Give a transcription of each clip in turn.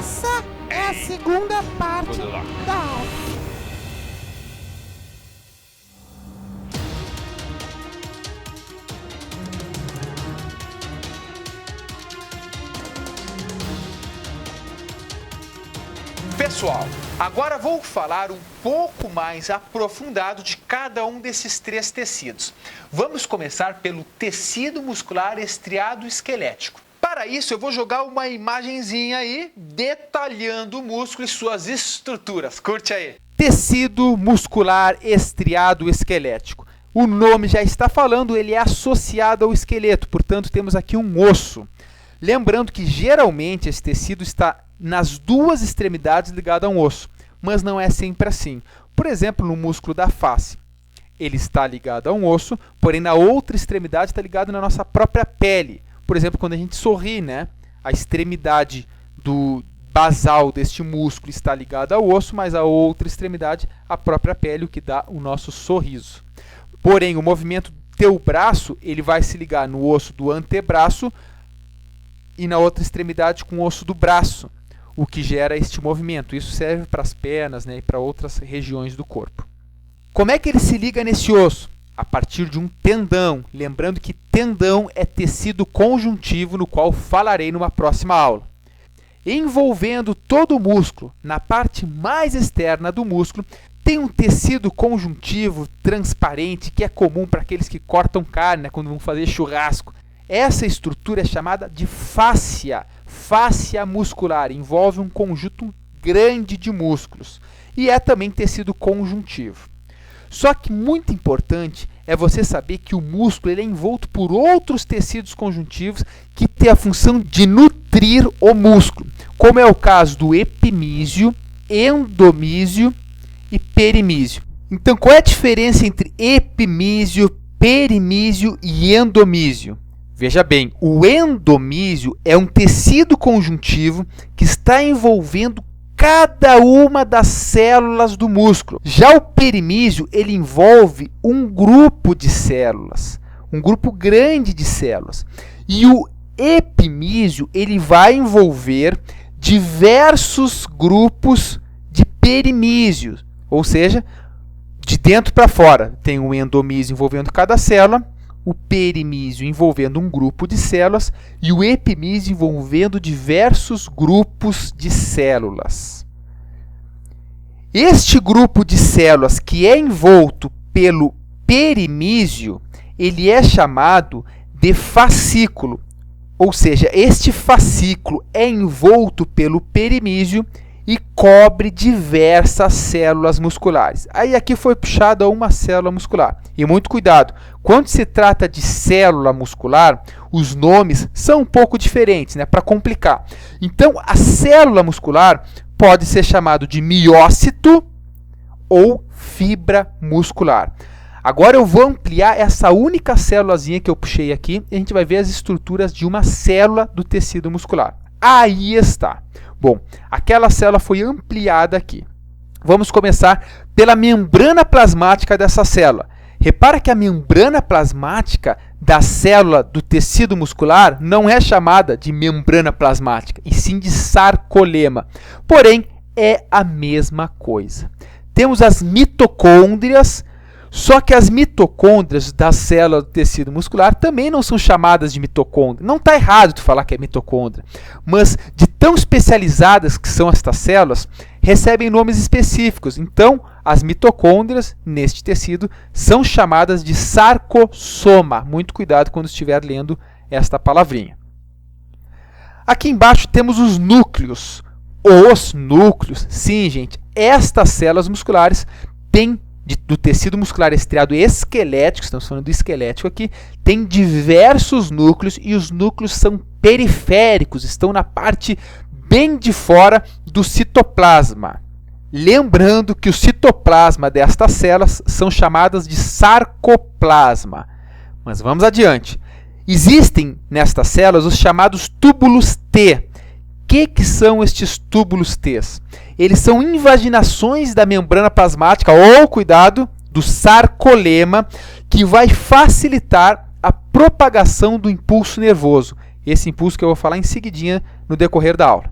Essa é a segunda parte da aula. Pessoal, agora vou falar um pouco mais aprofundado de cada um desses três tecidos. Vamos começar pelo tecido muscular estriado esquelético. Para isso, eu vou jogar uma imagenzinha aí, detalhando o músculo e suas estruturas. Curte aí! Tecido muscular estriado esquelético. O nome já está falando, ele é associado ao esqueleto, portanto, temos aqui um osso. Lembrando que, geralmente, esse tecido está nas duas extremidades ligado a um osso, mas não é sempre assim. Por exemplo, no músculo da face, ele está ligado a um osso, porém na outra extremidade está ligado na nossa própria pele. Por exemplo, quando a gente sorri, né? A extremidade do basal deste músculo está ligada ao osso, mas a outra extremidade, a própria pele, o que dá o nosso sorriso. Porém, o movimento do teu braço, ele vai se ligar no osso do antebraço e na outra extremidade com o osso do braço, o que gera este movimento. Isso serve para as pernas, né, e para outras regiões do corpo. Como é que ele se liga nesse osso? A partir de um tendão. Lembrando que tendão é tecido conjuntivo, no qual falarei numa próxima aula. Envolvendo todo o músculo, na parte mais externa do músculo, tem um tecido conjuntivo transparente que é comum para aqueles que cortam carne, né, quando vão fazer churrasco. Essa estrutura é chamada de fáscia. Fáscia muscular, envolve um conjunto grande de músculos e é também tecido conjuntivo. Só que muito importante é você saber que o músculo ele é envolto por outros tecidos conjuntivos que têm a função de nutrir o músculo, como é o caso do epimísio, endomísio e perimísio. Então, qual é a diferença entre epimísio, perimísio e endomísio? Veja bem, o endomísio é um tecido conjuntivo que está envolvendo cada uma das células do músculo. Já o perimísio, ele envolve um grupo de células, um grupo grande de células. E o epimísio, ele vai envolver diversos grupos de perimísios, ou seja, de dentro para fora. Tem o endomísio envolvendo cada célula, o perimísio envolvendo um grupo de células e o epimísio envolvendo diversos grupos de células. Este grupo de células que é envolto pelo perimísio, ele é chamado de fascículo, ou seja, este fascículo é envolto pelo perimísio e cobre diversas células musculares. Aí aqui foi puxada uma célula muscular. E muito cuidado, quando se trata de célula muscular, os nomes são um pouco diferentes, né, para complicar. Então, a célula muscular pode ser chamada de miócito ou fibra muscular. Agora eu vou ampliar essa única célulazinha que eu puxei aqui e a gente vai ver as estruturas de uma célula do tecido muscular. Aí está. Bom, aquela célula foi ampliada aqui. Vamos começar pela membrana plasmática dessa célula. Repara que a membrana plasmática da célula do tecido muscular não é chamada de membrana plasmática, e sim de sarcolema. Porém, é a mesma coisa. Temos as mitocôndrias, só que as mitocôndrias da célula do tecido muscular também não são chamadas de mitocôndria. Não está errado tu falar que é mitocôndria, mas de tão especializadas que são estas células, recebem nomes específicos. Então, as mitocôndrias neste tecido são chamadas de sarcossoma. Muito cuidado quando estiver lendo esta palavrinha. Aqui embaixo temos os núcleos. Os núcleos, sim, gente, estas células musculares têm do tecido muscular estriado esquelético, estamos falando do esquelético aqui, tem diversos núcleos e os núcleos são periféricos, estão na parte bem de fora do citoplasma. Lembrando que o citoplasma destas células são chamadas de sarcoplasma. Mas vamos adiante. Existem nestas células os chamados túbulos T. O que são estes túbulos T? Eles são invaginações da membrana plasmática, ou, cuidado, do sarcolema, que vai facilitar a propagação do impulso nervoso. Esse impulso que eu vou falar em seguidinha no decorrer da aula.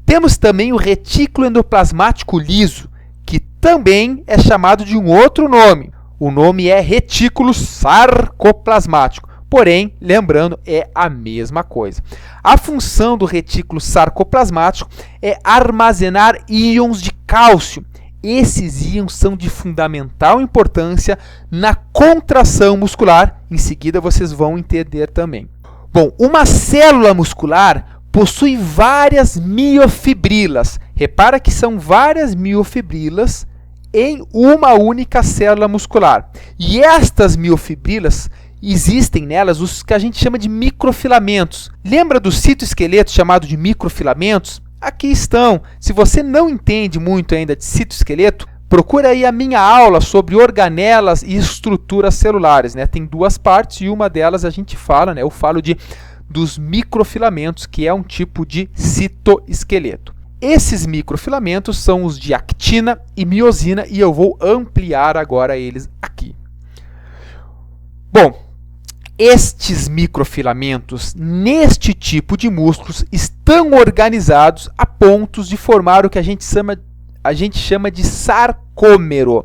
Temos também o retículo endoplasmático liso, que também é chamado de um outro nome. O nome é retículo sarcoplasmático. Porém, lembrando, é a mesma coisa. A função do retículo sarcoplasmático é armazenar íons de cálcio. Esses íons são de fundamental importância na contração muscular. Em seguida, vocês vão entender também. Bom, uma célula muscular possui várias miofibrilas. Repara que são várias miofibrilas em uma única célula muscular. E estas miofibrilas, existem nelas os que a gente chama de microfilamentos. Lembra do citoesqueleto chamado de microfilamentos? Aqui estão. Se você não entende muito ainda de citoesqueleto, procura aí a minha aula sobre organelas e estruturas celulares, né? Tem duas partes e uma delas a gente fala, né? Eu falo dos microfilamentos, que é um tipo de citoesqueleto. Esses microfilamentos são os de actina e miosina e eu vou ampliar agora eles aqui. Bom, estes microfilamentos, neste tipo de músculos, estão organizados a pontos de formar o que a gente chama de sarcômero.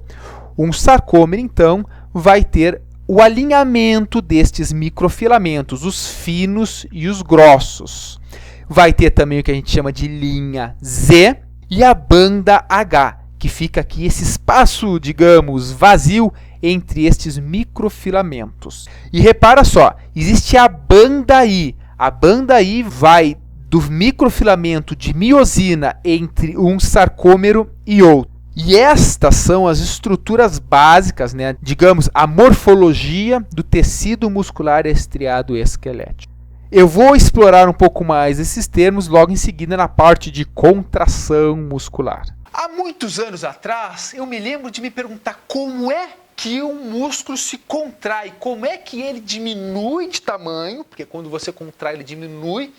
Um sarcômero, então, vai ter o alinhamento destes microfilamentos, os finos e os grossos. Vai ter também o que a gente chama de linha Z e a banda H, que fica aqui esse espaço, digamos, vazio entre estes microfilamentos. E repara só, existe a banda I. A banda I vai do microfilamento de miosina entre um sarcômero e outro. E estas são as estruturas básicas, né? Digamos, a morfologia do tecido muscular estriado esquelético. Eu vou explorar um pouco mais esses termos logo em seguida na parte de contração muscular. Há muitos anos atrás, eu me lembro de me perguntar como é que um músculo se contrai, como é que ele diminui de tamanho, porque quando você contrai ele diminui,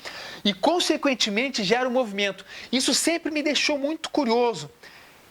e consequentemente gera um movimento. Isso sempre me deixou muito curioso.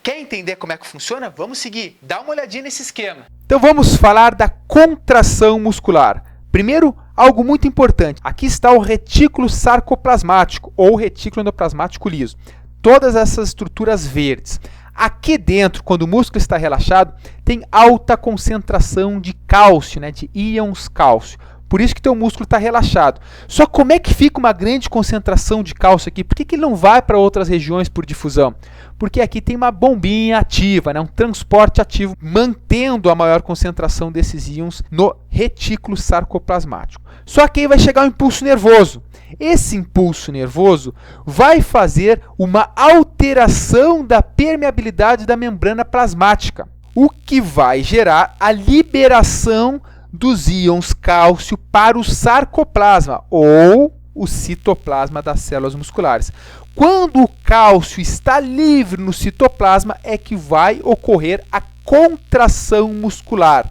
Quer entender como é que funciona? Vamos seguir, dá uma olhadinha nesse esquema. Então vamos falar da contração muscular. Primeiro, algo muito importante. Aqui está o retículo sarcoplasmático ou retículo endoplasmático liso. Todas essas estruturas verdes. Aqui dentro, quando o músculo está relaxado, tem alta concentração de cálcio, né, de íons cálcio. Por isso que teu músculo está relaxado. Só como é que fica uma grande concentração de cálcio aqui? Por que ele não vai para outras regiões por difusão? Porque aqui tem uma bombinha ativa, né? Um transporte ativo, mantendo a maior concentração desses íons no retículo sarcoplasmático. Só que aí vai chegar um impulso nervoso. Esse impulso nervoso vai fazer uma alteração da permeabilidade da membrana plasmática, o que vai gerar a liberação dos íons cálcio para o sarcoplasma ou o citoplasma das células musculares. Quando o cálcio está livre no citoplasma é que vai ocorrer a contração muscular.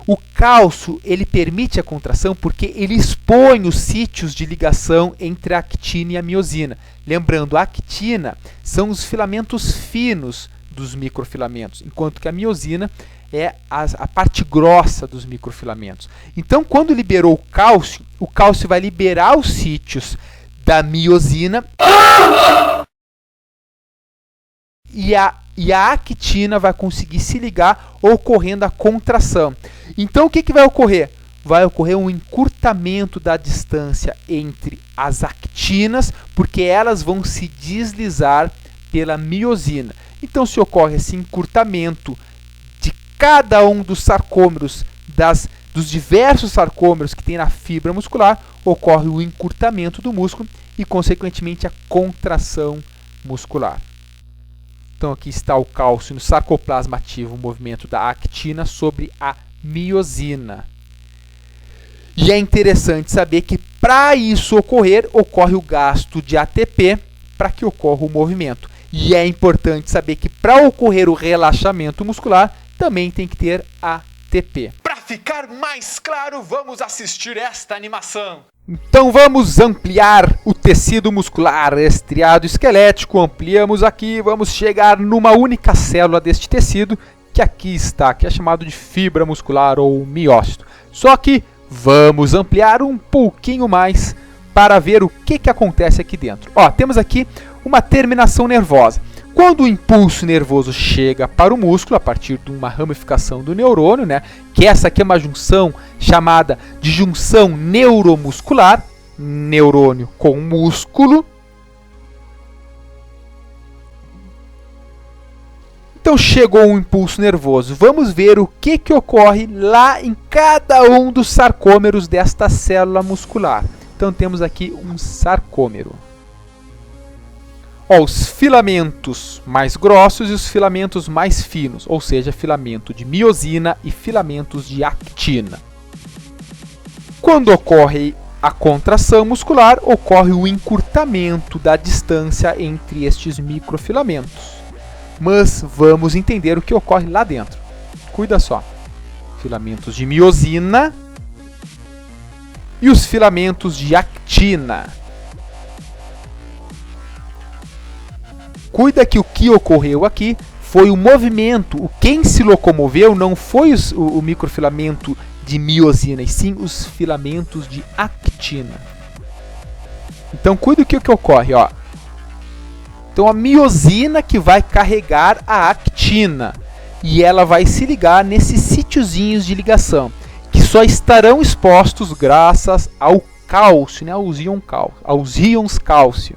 O cálcio ele permite a contração porque ele expõe os sítios de ligação entre a actina e a miosina. Lembrando, a actina são os filamentos finos dos microfilamentos, enquanto que a miosina é a parte grossa dos microfilamentos. Então, quando liberou o cálcio vai liberar os sítios da miosina e a actina vai conseguir se ligar, ocorrendo a contração. Então, o que vai ocorrer? Vai ocorrer um encurtamento da distância entre as actinas, porque elas vão se deslizar pela miosina. Então, se ocorre esse encurtamento de cada um dos sarcômeros, dos diversos sarcômeros que tem na fibra muscular, ocorre o encurtamento do músculo e, consequentemente, a contração muscular. Então, aqui está o cálcio no sarcoplasma ativo, o movimento da actina sobre a miosina. E é interessante saber que, para isso ocorrer, ocorre o gasto de ATP para que ocorra o movimento. E é importante saber que, para ocorrer o relaxamento muscular, também tem que ter ATP. Para ficar mais claro, vamos assistir esta animação. Então vamos ampliar o tecido muscular estriado esquelético. Ampliamos aqui, vamos chegar numa única célula deste tecido, que aqui está, que é chamado de fibra muscular ou miócito. Só que vamos ampliar um pouquinho mais para ver o que acontece aqui dentro. Ó, temos aqui uma terminação nervosa. Quando o impulso nervoso chega para o músculo, a partir de uma ramificação do neurônio, né, que essa aqui é uma junção chamada de junção neuromuscular, neurônio com músculo. Então chegou um impulso nervoso. Vamos ver o que ocorre lá em cada um dos sarcômeros desta célula muscular. Então temos aqui um sarcômero. Ó, os filamentos mais grossos e os filamentos mais finos, ou seja, filamento de miosina e filamentos de actina. Quando ocorre a contração muscular, ocorre o encurtamento da distância entre estes microfilamentos. Mas vamos entender o que ocorre lá dentro. Cuida só. Filamentos de miosina e os filamentos de actina. Cuida que o que ocorreu aqui foi o movimento. Quem se locomoveu não foi o microfilamento de miosina, e sim os filamentos de actina. Então cuida que o que ocorre, ó. Então a miosina que vai carregar a actina e ela vai se ligar nesses sítiozinhos de ligação que só estarão expostos graças ao cálcio, né, aos íons cálcio.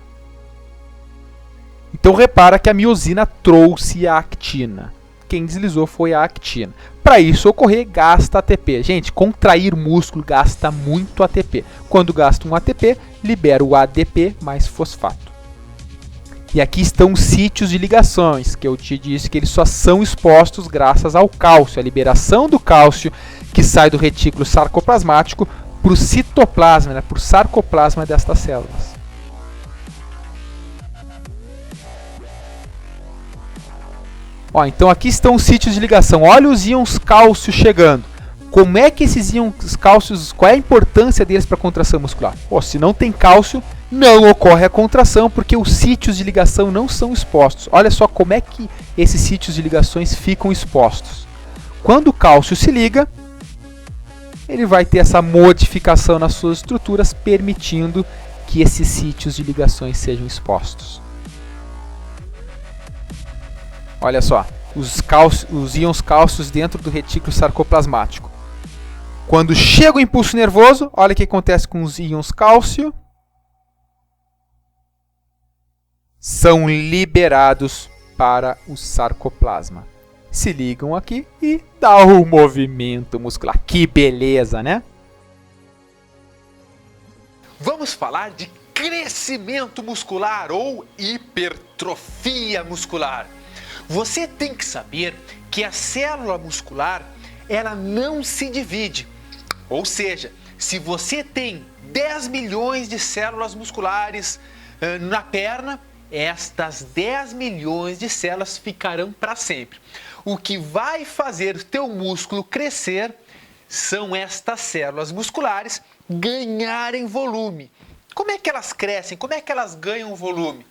Então repara que a miosina trouxe a actina. Quem deslizou foi a actina. Para isso ocorrer, gasta ATP. Gente, contrair músculo gasta muito ATP. Quando gasta um ATP, libera o ADP mais fosfato. E aqui estão os sítios de ligações, que eu te disse que eles só são expostos graças ao cálcio, a liberação do cálcio que sai do retículo sarcoplasmático para o citoplasma, né, para o sarcoplasma destas células. Ó, então aqui estão os sítios de ligação. Olha os íons cálcio chegando. Como é que esses íons cálcios, qual é a importância deles para a contração muscular? Pô, se não tem cálcio, não ocorre a contração, porque os sítios de ligação não são expostos. Olha só como é que esses sítios de ligações ficam expostos. Quando o cálcio se liga, ele vai ter essa modificação nas suas estruturas, permitindo que esses sítios de ligações sejam expostos. Olha só, os íons cálcios dentro do retículo sarcoplasmático. Quando chega o impulso nervoso, olha o que acontece com os íons cálcio. São liberados para o sarcoplasma. Se ligam aqui e dá o movimento muscular. Que beleza, né? Vamos falar de crescimento muscular ou hipertrofia muscular. Você tem que saber que a célula muscular, ela não se divide. Ou seja, se você tem 10 milhões de células musculares na perna, estas 10 milhões de células ficarão para sempre. O que vai fazer o teu músculo crescer são estas células musculares ganharem volume. Como é que elas crescem? Como é que elas ganham volume?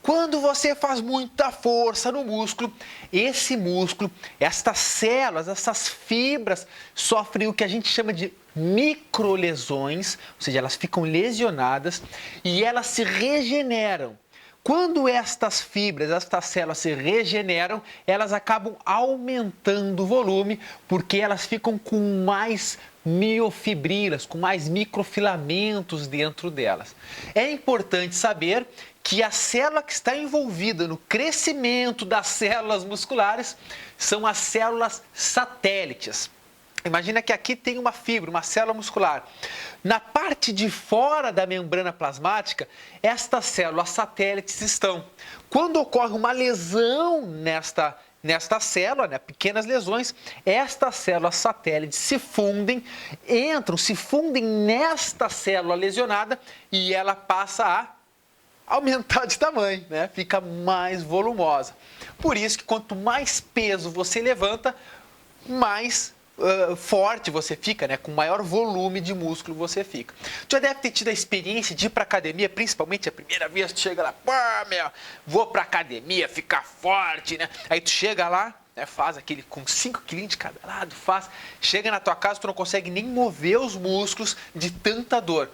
Quando você faz muita força no músculo, esse músculo, estas células, essas fibras, sofrem o que a gente chama de microlesões, ou seja, elas ficam lesionadas e elas se regeneram. Quando estas fibras, estas células se regeneram, elas acabam aumentando o volume porque elas ficam com mais miofibrilas, com mais microfilamentos dentro delas. É importante saber que a célula que está envolvida no crescimento das células musculares são as células satélites. Imagina que aqui tem uma fibra, uma célula muscular. Na parte de fora da membrana plasmática, estas células satélites estão. Quando ocorre uma lesão nesta célula, né, pequenas lesões, estas células satélites se fundem nesta célula lesionada e ela passa a aumentar de tamanho, né? Fica mais volumosa. Por isso que quanto mais peso você levanta, mais forte você fica, né? Com maior volume de músculo você fica. Tu já deve ter tido a experiência de ir para academia, principalmente a primeira vez que tu chega lá, pô, meu, vou para academia ficar forte, né? Aí tu chega lá, né, faz aquele com 5 kg de cada lado, chega na tua casa, tu não consegue nem mover os músculos de tanta dor.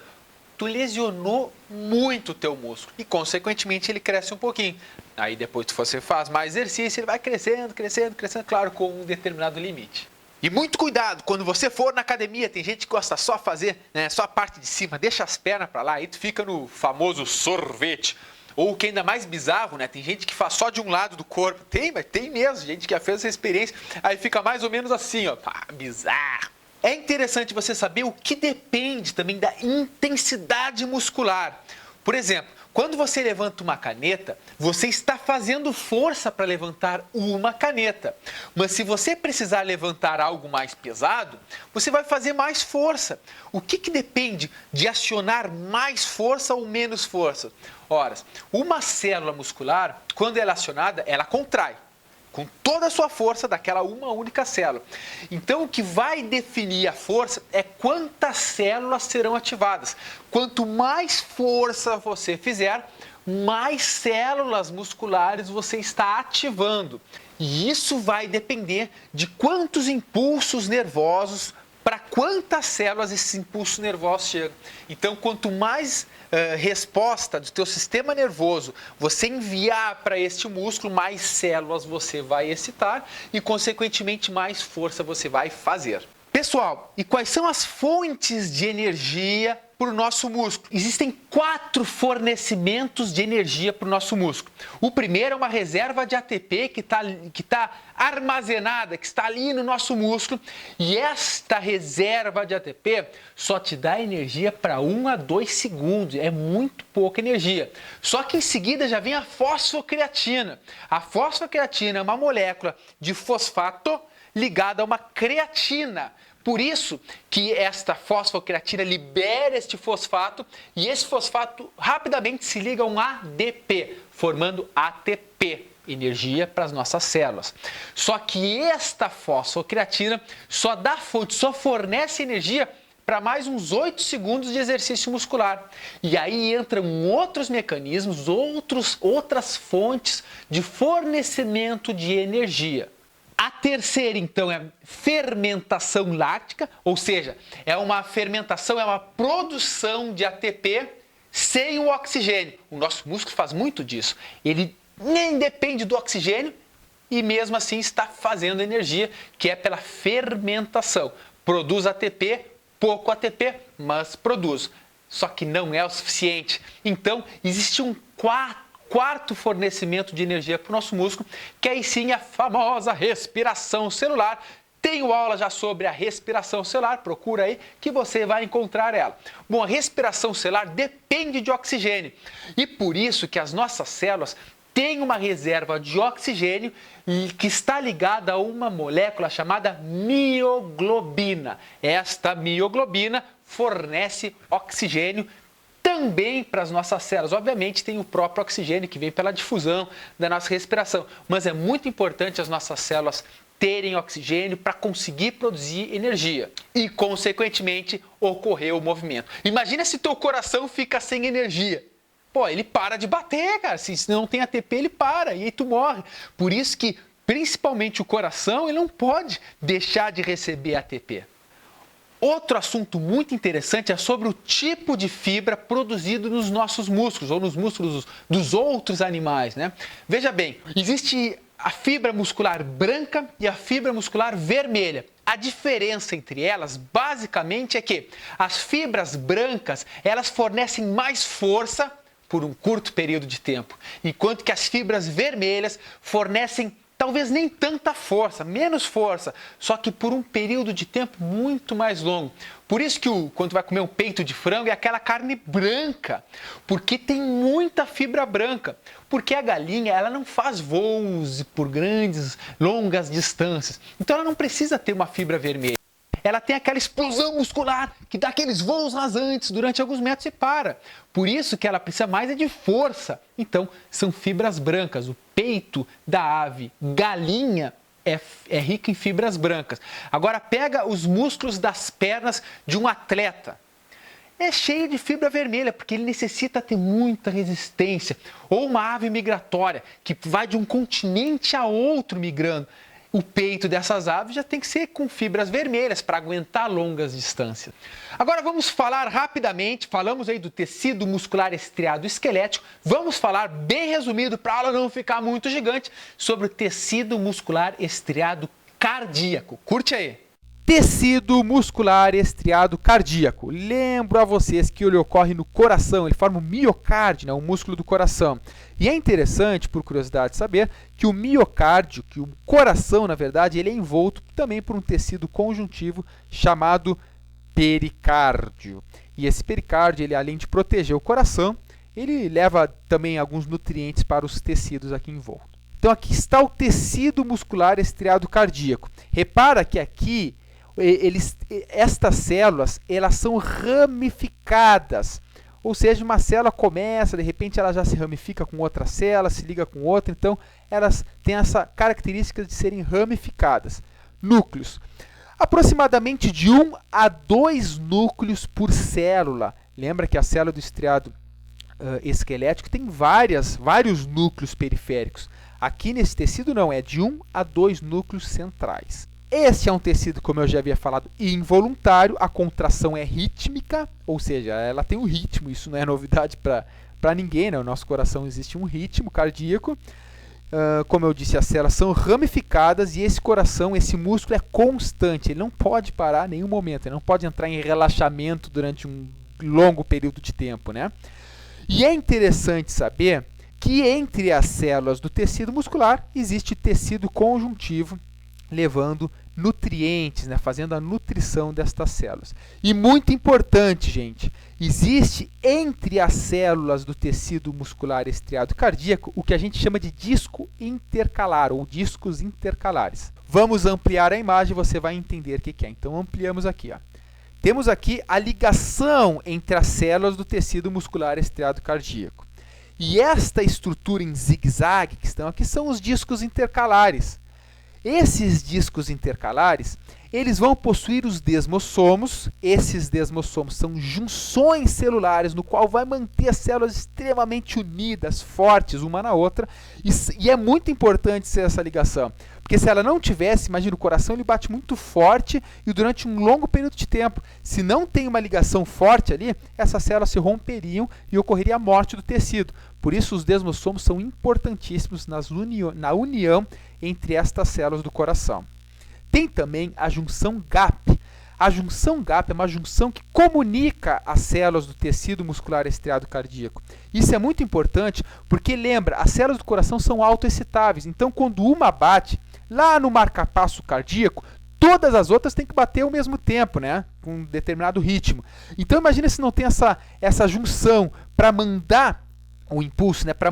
tu lesionou muito o teu músculo e, consequentemente, ele cresce um pouquinho. Aí, depois que você faz mais exercício, ele vai crescendo, crescendo, crescendo, claro, com um determinado limite. E muito cuidado, quando você for na academia, tem gente que gosta só fazer, né, só a parte de cima, deixa as pernas para lá, aí tu fica no famoso sorvete. Ou o que ainda mais bizarro, né? Tem gente que faz só de um lado do corpo. Mas tem mesmo, gente que já fez essa experiência. Aí fica mais ou menos assim, ó. Bizarro. É interessante você saber o que depende também da intensidade muscular. Por exemplo, quando você levanta uma caneta, você está fazendo força para levantar uma caneta. Mas se você precisar levantar algo mais pesado, você vai fazer mais força. O que depende de acionar mais força ou menos força? Ora, uma célula muscular, quando ela é acionada, ela contrai com toda a sua força daquela uma única célula. Então, o que vai definir a força é quantas células serão ativadas. Quanto mais força você fizer, mais células musculares você está ativando. E isso vai depender de quantos impulsos nervosos, para quantas células esses impulsos nervosos chegam. Então, quanto mais resposta do teu sistema nervoso você enviar para este músculo, mais células você vai excitar e, consequentemente, mais força você vai fazer. Pessoal, e quais são as fontes de energia para o nosso músculo? Existem 4 fornecimentos de energia para o nosso músculo. O primeiro é uma reserva de ATP que está armazenada, que está ali no nosso músculo. E esta reserva de ATP só te dá energia para 1 a 2 segundos. É muito pouca energia. Só que em seguida já vem a fosfocreatina. A fosfocreatina é uma molécula de fosfato ligada a uma creatina. Por isso que esta fosfocreatina libera este fosfato e esse fosfato rapidamente se liga a um ADP, formando ATP, energia para as nossas células. Só que esta fosfocreatina só dá fonte, só fornece energia para mais uns 8 segundos de exercício muscular. E aí entram outros mecanismos, outras fontes de fornecimento de energia. A terceira, então, é fermentação láctica, ou seja, é uma fermentação, é uma produção de ATP sem o oxigênio. O nosso músculo faz muito disso. Ele nem depende do oxigênio e mesmo assim está fazendo energia, que é pela fermentação. Produz ATP, pouco ATP, mas produz. Só que não é o suficiente. Então, existe um quarto fornecimento de energia para o nosso músculo, que aí sim é a famosa respiração celular. Tenho aula já sobre a respiração celular, procura aí que você vai encontrar ela. Bom, a respiração celular depende de oxigênio e por isso que as nossas células têm uma reserva de oxigênio que está ligada a uma molécula chamada mioglobina. Esta mioglobina fornece oxigênio também para as nossas células. Obviamente tem o próprio oxigênio que vem pela difusão da nossa respiração, mas é muito importante as nossas células terem oxigênio para conseguir produzir energia e, consequentemente, ocorrer o movimento. Imagina se teu coração fica sem energia. Pô, ele para de bater, cara. Se não tem ATP, ele para e aí tu morre. Por isso que, principalmente o coração, ele não pode deixar de receber ATP. Outro assunto muito interessante é sobre o tipo de fibra produzido nos nossos músculos ou nos músculos dos outros animais, né? Veja bem, existe a fibra muscular branca e a fibra muscular vermelha. A diferença entre elas, basicamente, é que as fibras brancas, elas fornecem mais força por um curto período de tempo, enquanto que as fibras vermelhas fornecem talvez nem tanta força, menos força, só que por um período de tempo muito mais longo. Por isso que quando tu vai comer um peito de frango é aquela carne branca, porque tem muita fibra branca. Porque a galinha ela não faz voos por longas distâncias, então ela não precisa ter uma fibra vermelha. Ela tem aquela explosão muscular que dá aqueles voos rasantes durante alguns metros e para. Por isso que ela precisa mais é de força. Então, são fibras brancas. O peito da ave galinha é rico em fibras brancas. Agora, pega os músculos das pernas de um atleta. É cheio de fibra vermelha, porque ele necessita ter muita resistência. Ou uma ave migratória, que vai de um continente a outro migrando. O peito dessas aves já tem que ser com fibras vermelhas para aguentar longas distâncias. Agora vamos falar rapidamente, falamos aí do tecido muscular estriado esquelético, vamos falar bem resumido para a aula não ficar muito gigante sobre o tecido muscular estriado cardíaco. Curte aí! Tecido muscular estriado cardíaco. Lembro a vocês que ele ocorre no coração, ele forma o miocárdio, né, o músculo do coração. E é interessante, por curiosidade, saber que o miocárdio, que o coração, na verdade, ele é envolto também por um tecido conjuntivo chamado pericárdio. E esse pericárdio, ele, além de proteger o coração, ele leva também alguns nutrientes para os tecidos aqui envoltos. Então aqui está o tecido muscular estriado cardíaco. Repara que aqui estas células, elas são ramificadas, ou seja, uma célula começa, de repente ela já se ramifica com outra célula, se liga com outra, então elas têm essa característica de serem ramificadas. Núcleos, aproximadamente de 1 a 2 núcleos por célula. Lembra que a célula do estriado esquelético tem vários núcleos periféricos. Aqui nesse tecido não, é de 1 a 2 núcleos centrais. Esse é um tecido, como eu já havia falado, involuntário, a contração é rítmica, ou seja, ela tem um ritmo, isso não é novidade para ninguém, né? No nosso coração existe um ritmo cardíaco. Como eu disse, as células são ramificadas e esse coração, esse músculo é constante, ele não pode parar em nenhum momento, ele não pode entrar em relaxamento durante um longo período de tempo, né? E é interessante saber que entre as células do tecido muscular existe tecido conjuntivo, levando nutrientes, né, fazendo a nutrição destas células. E muito importante, gente, existe entre as células do tecido muscular estriado cardíaco o que a gente chama de disco intercalar, ou discos intercalares. Vamos ampliar a imagem e você vai entender o que é. Então, ampliamos aqui. Ó. Temos aqui a ligação entre as células do tecido muscular estriado cardíaco. E esta estrutura em zigue-zague que estão aqui são os discos intercalares. Esses discos intercalares, eles vão possuir os desmossomos. Esses desmossomos são junções celulares no qual vai manter as células extremamente unidas, fortes uma na outra. E é muito importante ser essa ligação, porque se ela não tivesse, imagina, o coração ele bate muito forte e durante um longo período de tempo. Se não tem uma ligação forte ali, essas células se romperiam e ocorreria a morte do tecido. Por isso os desmossomos são importantíssimos na união entre estas células do coração. Tem também a junção GAP. A junção GAP é uma junção que comunica as células do tecido muscular estriado cardíaco. Isso é muito importante porque, lembra, as células do coração são autoexcitáveis. Então, quando uma bate, lá no marcapasso cardíaco, todas as outras têm que bater ao mesmo tempo, né? Com um determinado ritmo. Então, imagina se não tem essa junção para mandar o impulso, né, para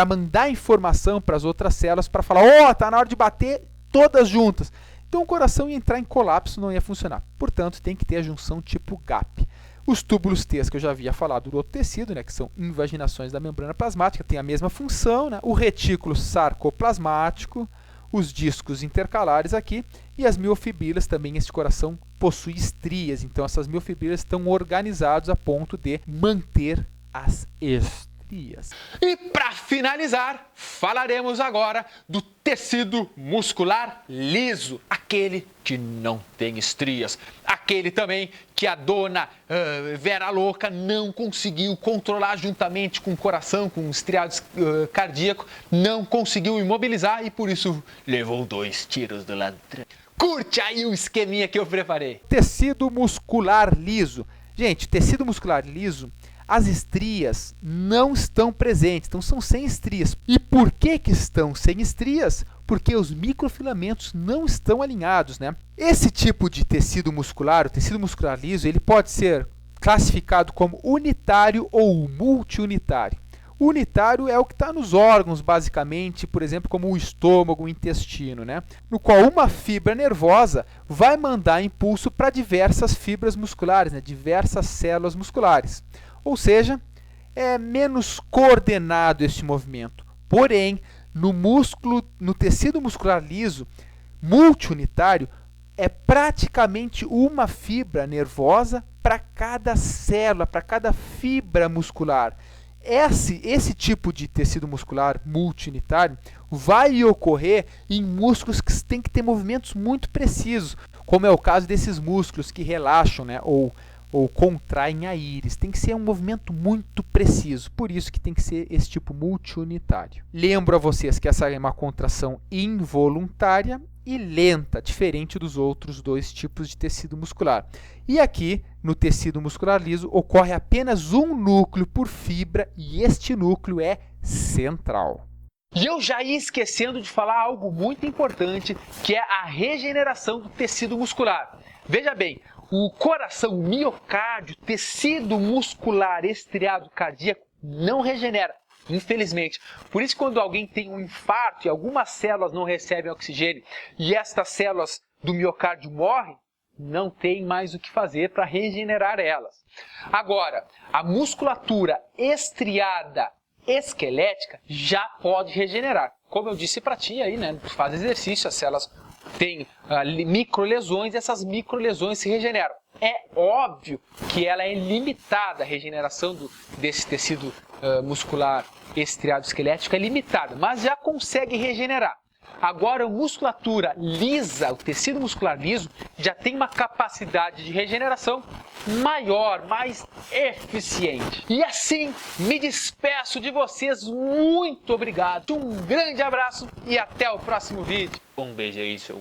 mandar informação para as outras células, para falar, está na hora de bater todas juntas. Então o coração ia entrar em colapso, não ia funcionar. Portanto, tem que ter a junção tipo GAP. Os túbulos T, que eu já havia falado do outro tecido, né, que são invaginações da membrana plasmática, tem a mesma função, né? O retículo sarcoplasmático, os discos intercalares aqui, e as miofibrilas também. Este coração possui estrias, então essas miofibrilas estão organizadas a ponto de manter as estrias. E para finalizar, falaremos agora do tecido muscular liso, aquele que não tem estrias, aquele também que a dona Vera Louca não conseguiu controlar juntamente com o coração, com o estriado cardíaco, não conseguiu imobilizar e por isso levou 2 tiros do ladrão. Curte aí o esqueminha que eu preparei. Tecido muscular liso. Gente, tecido muscular liso, as estrias não estão presentes, então são sem estrias. E por que estão sem estrias? Porque os microfilamentos não estão alinhados, né? Esse tipo de tecido muscular, o tecido muscular liso, ele pode ser classificado como unitário ou multiunitário. O unitário é o que está nos órgãos, basicamente, por exemplo, como o estômago, o intestino, né? No qual uma fibra nervosa vai mandar impulso para diversas fibras musculares, né? Diversas células musculares. Ou seja, é menos coordenado este movimento. Porém, no tecido muscular liso, multiunitário, é praticamente uma fibra nervosa para cada célula, para cada fibra muscular. Esse tipo de tecido muscular multiunitário vai ocorrer em músculos que têm que ter movimentos muito precisos, como é o caso desses músculos que relaxam, né, ou contraem a íris. Tem que ser um movimento muito preciso, por isso que tem que ser esse tipo multiunitário. Lembro a vocês que essa é uma contração involuntária e lenta, diferente dos outros dois tipos de tecido muscular. E aqui, no tecido muscular liso, ocorre apenas um núcleo por fibra e este núcleo é central. E eu já ia esquecendo de falar algo muito importante, que é a regeneração do tecido muscular. Veja bem, o coração, o miocárdio, tecido muscular estriado cardíaco não regenera, infelizmente. Por isso, quando alguém tem um infarto e algumas células não recebem oxigênio e estas células do miocárdio morrem, não tem mais o que fazer para regenerar elas. Agora, a musculatura estriada esquelética já pode regenerar. Como eu disse para ti aí, né? Faz exercício, as células têm microlesões e essas microlesões se regeneram. É óbvio que ela é limitada, a regeneração desse tecido muscular estriado esquelético é limitada, mas já consegue regenerar. Agora, a musculatura lisa, o tecido muscular liso, já tem uma capacidade de regeneração maior, mais eficiente. E assim, me despeço de vocês. Muito obrigado, um grande abraço e até o próximo vídeo. Um beijo aí, seu